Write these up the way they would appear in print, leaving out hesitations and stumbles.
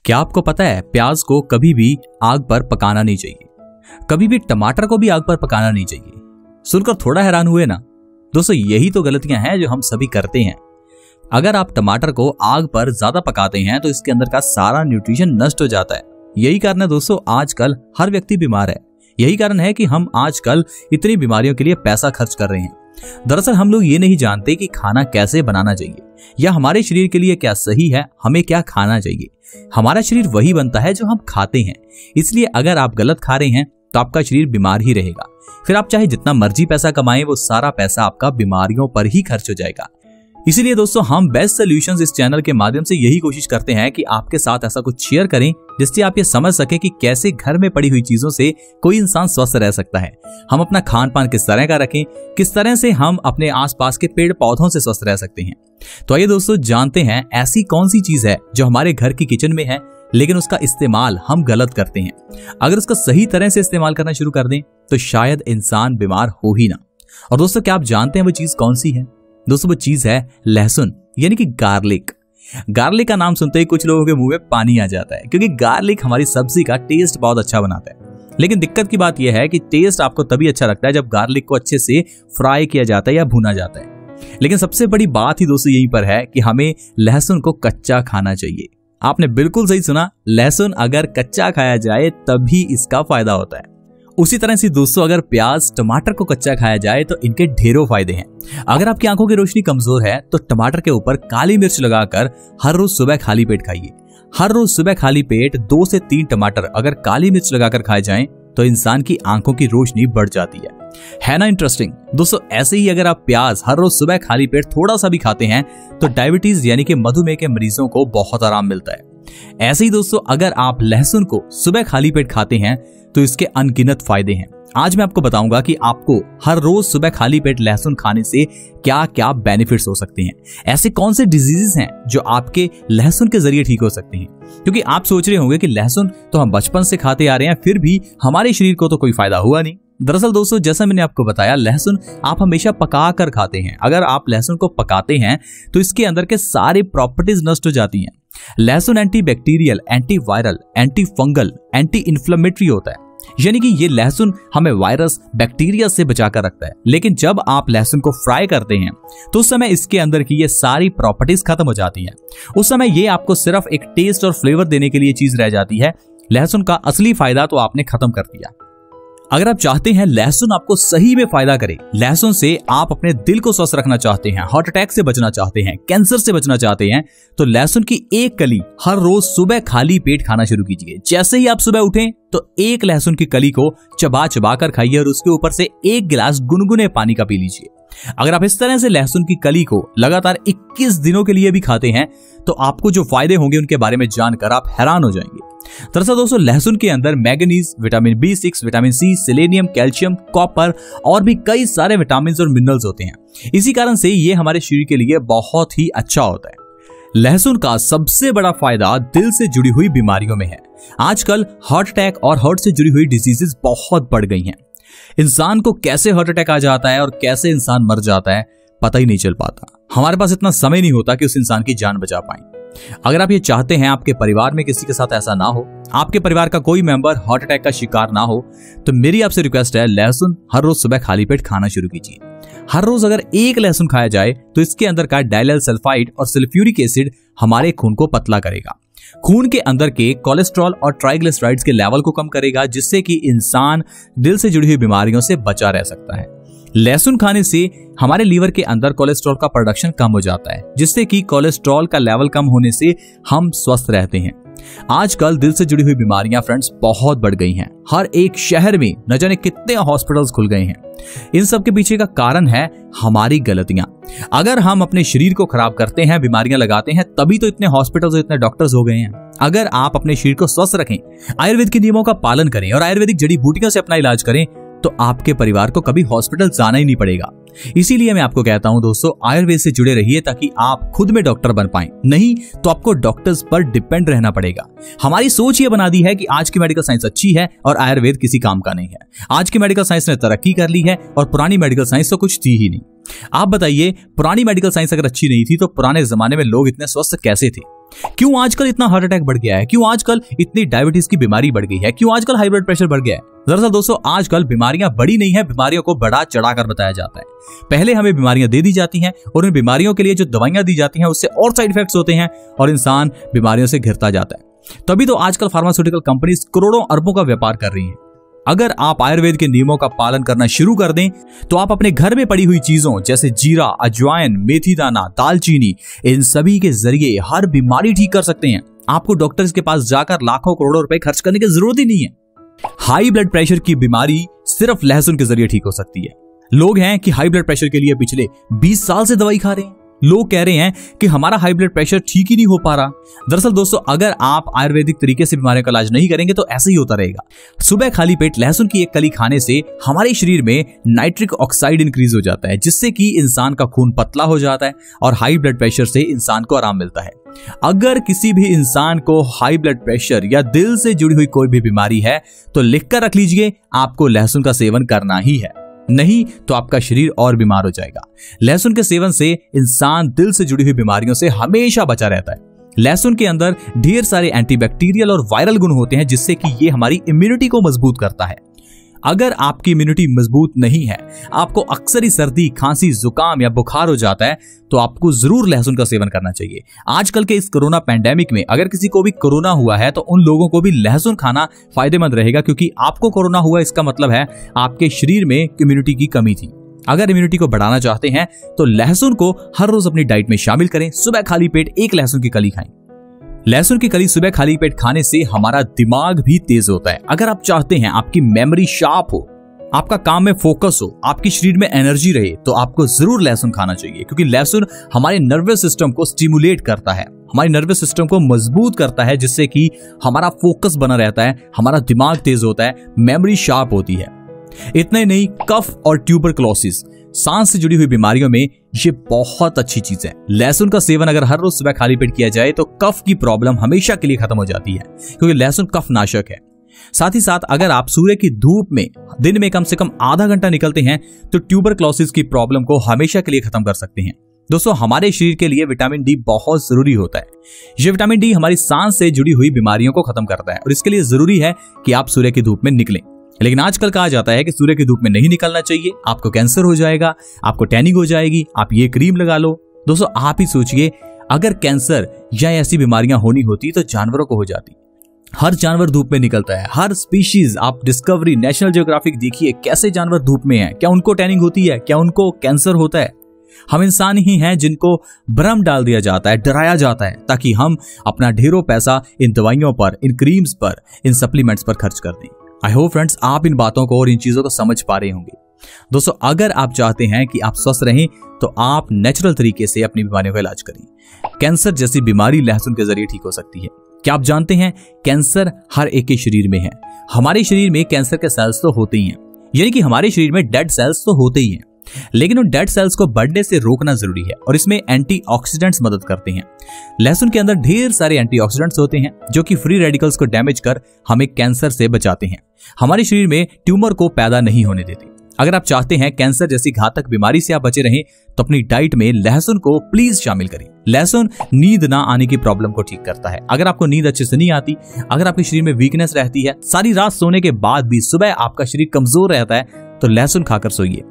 क्या आपको पता है प्याज को कभी भी आग पर पकाना नहीं चाहिए, कभी भी टमाटर को भी आग पर पकाना नहीं चाहिए। सुनकर थोड़ा हैरान हुए ना दोस्तों, यही तो गलतियां हैं जो हम सभी करते हैं। अगर आप टमाटर को आग पर ज्यादा पकाते हैं तो इसके अंदर का सारा न्यूट्रिशन नष्ट हो जाता है। यही कारण है दोस्तों आजकल हर व्यक्ति बीमार है। यही कारण है कि हम आजकल इतनी बीमारियों के लिए पैसा खर्च कर रहे हैं। दरअसल हम लोग ये नहीं जानते कि खाना कैसे बनाना चाहिए या हमारे शरीर के लिए क्या सही है, हमें क्या खाना चाहिए। हमारा शरीर वही बनता है जो हम खाते हैं। इसलिए अगर आप गलत खा रहे हैं तो आपका शरीर बीमार ही रहेगा। फिर आप चाहे जितना मर्जी पैसा कमाएं, वो सारा पैसा आपका बीमारियों पर ही खर्च हो जाएगा। इसीलिए दोस्तों हम बेस्ट सॉल्यूशंस इस चैनल के माध्यम से यही कोशिश करते हैं कि आपके साथ ऐसा कुछ शेयर करें जिससे आप ये समझ सके कि कैसे घर में पड़ी हुई चीजों से कोई इंसान स्वस्थ रह सकता है। हम अपना खान पान किस तरह का रखें, किस तरह से हम अपने आसपास के पेड़ पौधों से स्वस्थ रह सकते हैं। तो आइए दोस्तों जानते हैं ऐसी कौन सी चीज है जो हमारे घर की किचन में है लेकिन उसका इस्तेमाल हम गलत करते हैं। अगर उसका सही तरह से इस्तेमाल करना शुरू कर दें तो शायद इंसान बीमार हो ही ना। और दोस्तों क्या आप जानते हैं वो चीज कौन सी है? दोस्तों वो चीज है लहसुन, यानी कि गार्लिक। गार्लिक का नाम सुनते ही कुछ लोगों के मुंह में पानी आ जाता है क्योंकि गार्लिक हमारी सब्जी का टेस्ट बहुत अच्छा बनाता है। लेकिन दिक्कत की बात यह है कि टेस्ट आपको तभी अच्छा लगता है जब गार्लिक को अच्छे से फ्राई किया जाता है या भुना जाता है। लेकिन सबसे बड़ी बात ही दोस्तों यहीं पर है कि हमें लहसुन को कच्चा खाना चाहिए। आपने बिल्कुल सही सुना, लहसुन अगर कच्चा खाया जाए तभी इसका फायदा होता है। उसी तरह से दोस्तों अगर प्याज टमाटर को कच्चा खाया जाए तो इनके ढेरों फायदे हैं। अगर आपकी आंखों की रोशनी कमजोर है तो टमाटर के ऊपर काली मिर्च लगाकर हर रोज सुबह खाली पेट खाइए। हर रोज सुबह खाली पेट 2 से 3 टमाटर अगर काली मिर्च लगाकर खाए जाएं तो इंसान की आंखों की रोशनी बढ़ जाती है ना इंटरेस्टिंग दोस्तों। ऐसे ही अगर आप प्याज हर रोज सुबह खाली पेट थोड़ा सा भी खाते हैं तो डायबिटीज यानी कि मधुमेह के मरीजों को बहुत आराम मिलता है। ऐसे ही दोस्तों अगर आप लहसुन को सुबह खाली पेट खाते हैं तो इसके अनगिनत फायदे हैं। आज मैं आपको बताऊंगा कि आपको हर रोज सुबह खाली पेट लहसुन खाने से क्या क्या बेनिफिट्स हो सकते हैं। ऐसे कौन से डिजीजेस हैं जो आपके लहसुन के जरिए ठीक हो सकते हैं। क्योंकि आप सोच रहे होंगे कि लहसुन तो हम बचपन से खाते आ रहे हैं, फिर भी हमारे शरीर को तो कोई फायदा हुआ नहीं। दरअसल दोस्तों जैसा मैंने आपको बताया, लहसुन आप हमेशा पका कर खाते हैं। अगर आप लहसुन को पकाते हैं तो इसके अंदर के सारे प्रॉपर्टीज नष्ट हो जाती हैं। लहसुन antibacterial, antiviral, anti fungal, anti inflammatory होता है, यानी कि ये लहसुन हमें वायरस बैक्टीरिया से बचाकर रखता है। लेकिन जब आप लहसुन को फ्राई करते हैं तो उस समय इसके अंदर की ये सारी प्रॉपर्टीज खत्म हो जाती हैं। उस समय ये आपको सिर्फ एक टेस्ट और फ्लेवर देने के लिए चीज रह जाती है। लहसुन का असली फायदा तो आपने खत्म कर दिया। अगर आप चाहते हैं लहसुन आपको सही में फायदा करे, लहसुन से आप अपने दिल को स्वस्थ रखना चाहते हैं, हार्ट अटैक से बचना चाहते हैं, कैंसर से बचना चाहते हैं, तो लहसुन की एक कली हर रोज सुबह खाली पेट खाना शुरू कीजिए। जैसे ही आप सुबह उठें तो एक लहसुन की कली को चबा चबा कर खाइए और उसके ऊपर से 1 गिलास गुनगुने पानी का पी लीजिए। अगर आप इस तरह से लहसुन की कली को लगातार 21 दिनों के लिए भी खाते हैं तो आपको जो फायदे होंगे उनके बारे में जानकर आप हैरान हो जाएंगे। दरअसल दोस्तों लहसुन के अंदर manganese, vitamin B6, vitamin C, selenium, calcium, copper और भी कई सारे विटामिन और मिनरल्स होते हैं। इसी कारण से ये हमारे शरीर के लिए बहुत ही अच्छा होता है। लहसुन का सबसे बड़ा फायदा दिल से जुड़ी हुई बीमारियों में है। आजकल हार्ट अटैक और हार्ट से जुड़ी हुई डिजीजेस बहुत बढ़ गई हैं। इंसान को कैसे हार्ट अटैक आ जाता है और कैसे इंसान मर जाता है पता ही नहीं चल पाता। हमारे पास इतना समय नहीं होता कि उस इंसान की जान बचा पाएं। अगर आप ये चाहते हैं आपके परिवार में किसी के साथ ऐसा ना हो, आपके परिवार का कोई मेंबर हार्ट अटैक का शिकार ना हो, तो मेरी आपसे रिक्वेस्ट है लहसुन हर रोज सुबह खाली पेट खाना शुरू कीजिए। हर रोज अगर 1 लहसुन खाया जाए तो इसके अंदर का डाइलेल सल्फाइड और सल्फ्यूरिक एसिड हमारे खून को पतला करेगा, खून के अंदर के कोलेस्ट्रॉल और ट्राइग्लिसराइड्स के लेवल को कम करेगा, जिससे कि इंसान दिल से जुड़ी हुई बीमारियों से बचा रह सकता है। लहसुन खाने से हमारे लीवर के अंदर कोलेस्ट्रॉल का प्रोडक्शन कम हो जाता है, जिससे कि कोलेस्ट्रॉल का लेवल कम होने से हम स्वस्थ रहते हैं। आजकल दिल से जुड़ी हुई बीमारियां फ्रेंड्स बहुत बढ़ गई हैं। हर एक शहर में न जाने कितने हॉस्पिटल्स खुल गए हैं। इन सब के पीछे का कारण है हमारी गलतियां। अगर हम अपने शरीर को खराब करते हैं, बीमारियां लगाते हैं, तभी तो इतने हॉस्पिटल्स और इतने डॉक्टर्स हो गए हैं। अगर आप अपने शरीर को स्वस्थ रखें, आयुर्वेद के नियमों का पालन करें और आयुर्वेदिक जड़ी बूटियों से अपना इलाज करें तो आपके परिवार को कभी हॉस्पिटल जाना ही नहीं पड़ेगा। इसीलिए मैं आपको कहता हूं दोस्तों, आयुर्वेद से जुड़े रहिए ताकि आप खुद में डॉक्टर बन पाएं। नहीं तो आपको डॉक्टर्स पर डिपेंड रहना पड़ेगा। हमारी सोच ये बना दी है कि आज की मेडिकल साइंस अच्छी है और आयुर्वेद किसी काम का नहीं है। आज की मेडिकल साइंस ने तरक्की कर ली है और पुरानी मेडिकल साइंस तो कुछ थी ही नहीं। आप बताइए, पुरानी मेडिकल साइंस अगर अच्छी नहीं थी तो पुराने जमाने में लोग इतने स्वस्थ कैसे थे? क्यों आजकल इतना हार्ट अटैक बढ़ गया है, क्यों आजकल इतनी डायबिटीज की बीमारी बढ़ गई है, क्यों आजकल हाई ब्लड प्रेशर बढ़ गया है? दरअसल दोस्तों आजकल बीमारियां बड़ी नहीं है, बीमारियों को बढ़ा चढ़ाकर बताया जाता है। पहले हमें बीमारियां दे दी जाती हैं और उन बीमारियों के लिए जो दवाइयां दी जाती हैं उससे और साइड इफेक्ट्स होते हैं और इंसान बीमारियों से घिरता जाता है। तभी तो आजकल फार्मास्यूटिकल कंपनीज करोड़ों अरबों का व्यापार कर रही हैं। अगर आप आयुर्वेद के नियमों का पालन करना शुरू कर दें तो आप अपने घर में पड़ी हुई चीजों जैसे जीरा, अजवाइन, मेथी दाना, दालचीनी, इन सभी के जरिए हर बीमारी ठीक कर सकते हैं। आपको डॉक्टर्स के पास जाकर लाखों करोड़ों रुपए खर्च करने की जरूरत ही नहीं है। हाई ब्लड प्रेशर की बीमारी सिर्फ लहसुन के जरिए ठीक हो सकती है। लोग हैं कि हाई ब्लड प्रेशर के लिए पिछले 20 साल से दवाई खा रहे हैं। लोग कह रहे हैं कि हमारा हाई ब्लड प्रेशर ठीक ही नहीं हो पा रहा। दरअसल दोस्तों अगर आप आयुर्वेदिक तरीके से बीमारियों का इलाज नहीं करेंगे तो ऐसे ही होता रहेगा। सुबह खाली पेट लहसुन की एक कली खाने से हमारे शरीर में नाइट्रिक ऑक्साइड इंक्रीज हो जाता है, जिससे कि इंसान का खून पतला हो जाता है और हाई ब्लड प्रेशर से इंसान को आराम मिलता है। अगर किसी भी इंसान को हाई ब्लड प्रेशर या दिल से जुड़ी हुई कोई भी बीमारी है तो लिखकर रख लीजिए, आपको लहसुन का सेवन करना ही है, नहीं तो आपका शरीर और बीमार हो जाएगा। लहसुन के सेवन से इंसान दिल से जुड़ी हुई बीमारियों से हमेशा बचा रहता है। लहसुन के अंदर ढेर सारे एंटीबैक्टीरियल और वायरल गुण होते हैं, जिससे कि ये हमारी इम्यूनिटी को मजबूत करता है। अगर आपकी इम्यूनिटी मजबूत नहीं है, आपको अक्सर ही सर्दी, खांसी, जुकाम या बुखार हो जाता है, तो आपको जरूर लहसुन का सेवन करना चाहिए। आजकल के इस कोरोना पैंडेमिक में अगर किसी को भी कोरोना हुआ है तो उन लोगों को भी लहसुन खाना फायदेमंद रहेगा, क्योंकि आपको कोरोना हुआ इसका मतलब है आपके शरीर में इम्यूनिटी की कमी थी। अगर इम्यूनिटी को बढ़ाना चाहते हैं तो लहसुन को हर रोज अपनी डाइट में शामिल करें। सुबह खाली पेट एक लहसुन की कली खाएं। लहसुन की कली सुबह खाली पेट खाने से हमारा दिमाग भी तेज होता है। अगर आप चाहते हैं आपकी मेमोरी शार्प हो, आपका काम में फोकस हो, आपके शरीर में एनर्जी रहे, तो आपको जरूर लहसुन खाना चाहिए, क्योंकि लहसुन हमारे नर्वस सिस्टम को स्टिमुलेट करता है, हमारे नर्वस सिस्टम को मजबूत करता है, जिससे कि हमारा फोकस बना रहता है, हमारा दिमाग तेज होता है, मेमोरी शार्प होती है। इतना ही नहीं, कफ और ट्यूबरकुलोसिस, सांस से जुड़ी हुई बीमारियों में ये बहुत अच्छी चीज है। लहसुन का सेवन अगर हर रोज सुबह खाली पेट किया जाए तो कफ की प्रॉब्लम हमेशा के लिए खत्म हो जाती है, क्योंकि लहसुन कफ नाशक है। साथ ही साथ अगर आप सूर्य की धूप में दिन में कम से कम आधा घंटा निकलते हैं तो ट्यूबरकुलोसिस की प्रॉब्लम को हमेशा के लिए खत्म कर सकते हैं। दोस्तों हमारे शरीर के लिए विटामिन डी बहुत जरूरी होता है। ये विटामिन डी हमारी सांस से जुड़ी हुई बीमारियों को खत्म करता है और इसके लिए जरूरी है कि आप सूर्य की धूप में निकलें। लेकिन आजकल कहा जाता है कि सूर्य की धूप में नहीं निकलना चाहिए, आपको कैंसर हो जाएगा, आपको टैनिंग हो जाएगी, आप ये क्रीम लगा लो। दोस्तों आप ही सोचिए, अगर कैंसर या ऐसी बीमारियां होनी होती तो जानवरों को हो जाती। हर जानवर धूप में निकलता है, हर स्पीशीज। आप डिस्कवरी, नेशनल ज्योग्राफिक देखिए, कैसे जानवर धूप में हैं। क्या उनको टैनिंग होती है? क्या उनको कैंसर होता है? हम इंसान ही हैं जिनको भ्रम डाल दिया जाता है, डराया जाता है, ताकि हम अपना ढेरों पैसा इन दवाइयों पर, इन क्रीम्स पर, इन सप्लीमेंट्स पर खर्च कर दें। आई होप फ्रेंड्स आप इन बातों को और इन चीजों को समझ पा रहे होंगे। दोस्तों अगर आप चाहते हैं कि आप स्वस्थ रहें तो आप नेचुरल तरीके से अपनी बीमारियों का इलाज करें। कैंसर जैसी बीमारी लहसुन के जरिए ठीक हो सकती है। क्या आप जानते हैं कैंसर हर एक के शरीर में है। हमारे शरीर में कैंसर के सेल्स तो होते ही हैं, यानी कि हमारे शरीर में डेड सेल्स तो होते ही हैं, लेकिन उन डेड सेल्स को बढ़ने से रोकना जरूरी है और इसमें एंटीऑक्सीडेंट्स मदद करते हैं। लहसुन के अंदर ढेर सारे एंटीऑक्सीडेंट्स होते हैं जो कि फ्री रेडिकल्स को डैमेज कर हमें कैंसर से बचाते हैं, हमारे शरीर में ट्यूमर को पैदा नहीं होने देते। अगर आप चाहते हैं कैंसर जैसी घातक बीमारी से आप बचे रहें तो अपनी डाइट में लहसुन को प्लीज शामिल करें। लहसुन नींद ना आने की प्रॉब्लम को ठीक करता है। अगर आपको नींद अच्छे से नहीं आती, अगर आपके शरीर में वीकनेस रहती है, सारी रात सोने के बाद भी सुबह आपका शरीर कमजोर रहता है, तो लहसुन खाकर सोइए।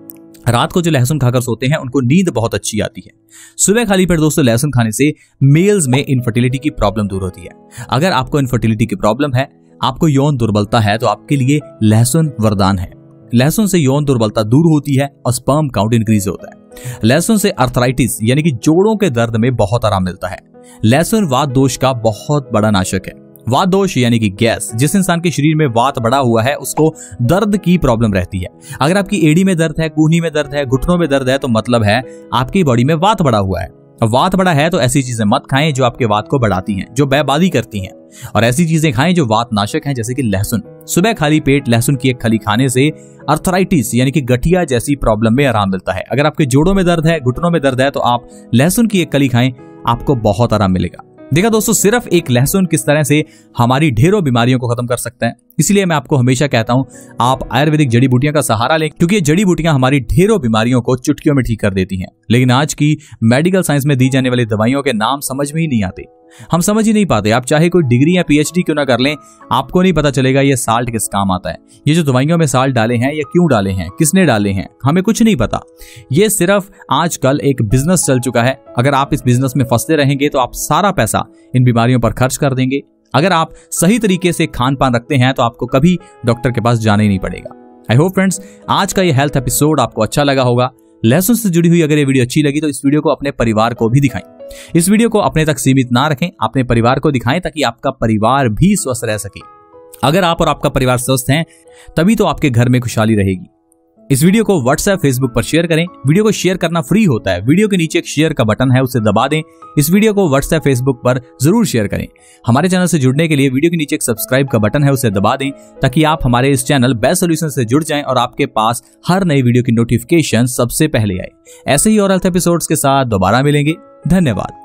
रात को जो लहसुन खाकर सोते हैं उनको नींद बहुत अच्छी आती है। सुबह खाली पेट दोस्तों लहसुन खाने से मेल्स में इनफर्टिलिटी की प्रॉब्लम दूर होती है। अगर आपको इनफर्टिलिटी की प्रॉब्लम है, आपको यौन दुर्बलता है, तो आपके लिए लहसुन वरदान है। लहसुन से यौन दुर्बलता दूर होती है और स्पर्म काउंट इंक्रीज होता है। लहसुन से अर्थराइटिस यानी कि जोड़ों के दर्द में बहुत आराम मिलता है। लहसुन वात दोष का बहुत बड़ा नाशक है। वात दोष यानी कि गैस, जिस इंसान के शरीर में वात बढ़ा हुआ है उसको दर्द की प्रॉब्लम रहती है। अगर आपकी एड़ी में दर्द है, कूहनी में दर्द है, घुटनों में दर्द है, तो मतलब है आपकी बॉडी में वात बढ़ा हुआ है। वात बढ़ा है तो ऐसी चीजें मत खाएं जो आपके वात को बढ़ाती हैं, जो बहबादी करती हैं, और ऐसी चीजें खाएं जो वात नाशक हैं, जैसे कि लहसुन। सुबह खाली पेट लहसुन की एक खली खाने से अर्थराइटिस यानी कि गठिया जैसी प्रॉब्लम में आराम मिलता है। अगर आपके जोड़ों में दर्द है, घुटनों में दर्द है, तो आप लहसुन की एक कली खाएं, आपको बहुत आराम मिलेगा। देखा दोस्तों, सिर्फ एक लहसुन किस तरह से हमारी ढेरों बीमारियों को खत्म कर सकता है। इसलिए मैं आपको हमेशा कहता हूं आप आयुर्वेदिक जड़ी बूटियां का सहारा लें, क्योंकि ये जड़ी बूटियां हमारी ढेरों बीमारियों को चुटकियों में ठीक कर देती हैं। लेकिन आज की मेडिकल साइंस में दी जाने वाली दवाइयों के नाम समझ में ही नहीं आते। हम समझ ही नहीं पाते। आप चाहे कोई डिग्री या पीएचडी क्यों ना कर लें, आपको नहीं पता चलेगा ये साल्ट किस काम आता है। ये जो दवाइयों में साल्ट डाले हैं ये क्यों डाले हैं, किसने डाले हैं, हमें कुछ नहीं पता। ये सिर्फ आजकल एक बिजनेस चल चुका है। अगर आप इस बिजनेस में फंसते रहेंगे तो आप सारा पैसा इन बीमारियों पर खर्च कर देंगे। अगर आप सही तरीके से खान पान रखते हैं तो आपको कभी डॉक्टर के पास जाना ही नहीं पड़ेगा। आई होप फ्रेंड्स आज का ये हेल्थ एपिसोड आपको अच्छा लगा होगा। लहसुन से जुड़ी हुई अगर ये वीडियो अच्छी लगी तो इस वीडियो को अपने परिवार को भी दिखाएं। इस वीडियो को अपने तक सीमित ना रखें, अपने परिवार को दिखाएं ताकि आपका परिवार भी स्वस्थ रह सके। अगर आप और आपका परिवार स्वस्थ हैं तभी तो आपके घर में खुशहाली रहेगी। इस वीडियो को व्हाट्सएप फेसबुक पर शेयर करें। वीडियो को शेयर करना फ्री होता है। वीडियो के नीचे एक शेयर का बटन है, उसे दबा दें। इस वीडियो को व्हाट्सएप फेसबुक पर जरूर शेयर करें। हमारे चैनल से जुड़ने के लिए वीडियो के नीचे एक सब्सक्राइब का बटन है, उसे दबा दें ताकि आप हमारे इस चैनल बेस्ट सॉल्यूशन से जुड़ जाएं और आपके पास हर नई वीडियो की नोटिफिकेशन सबसे पहले आए। ऐसे ही और हेल्थ एपिसोड्स के साथ दोबारा मिलेंगे। धन्यवाद।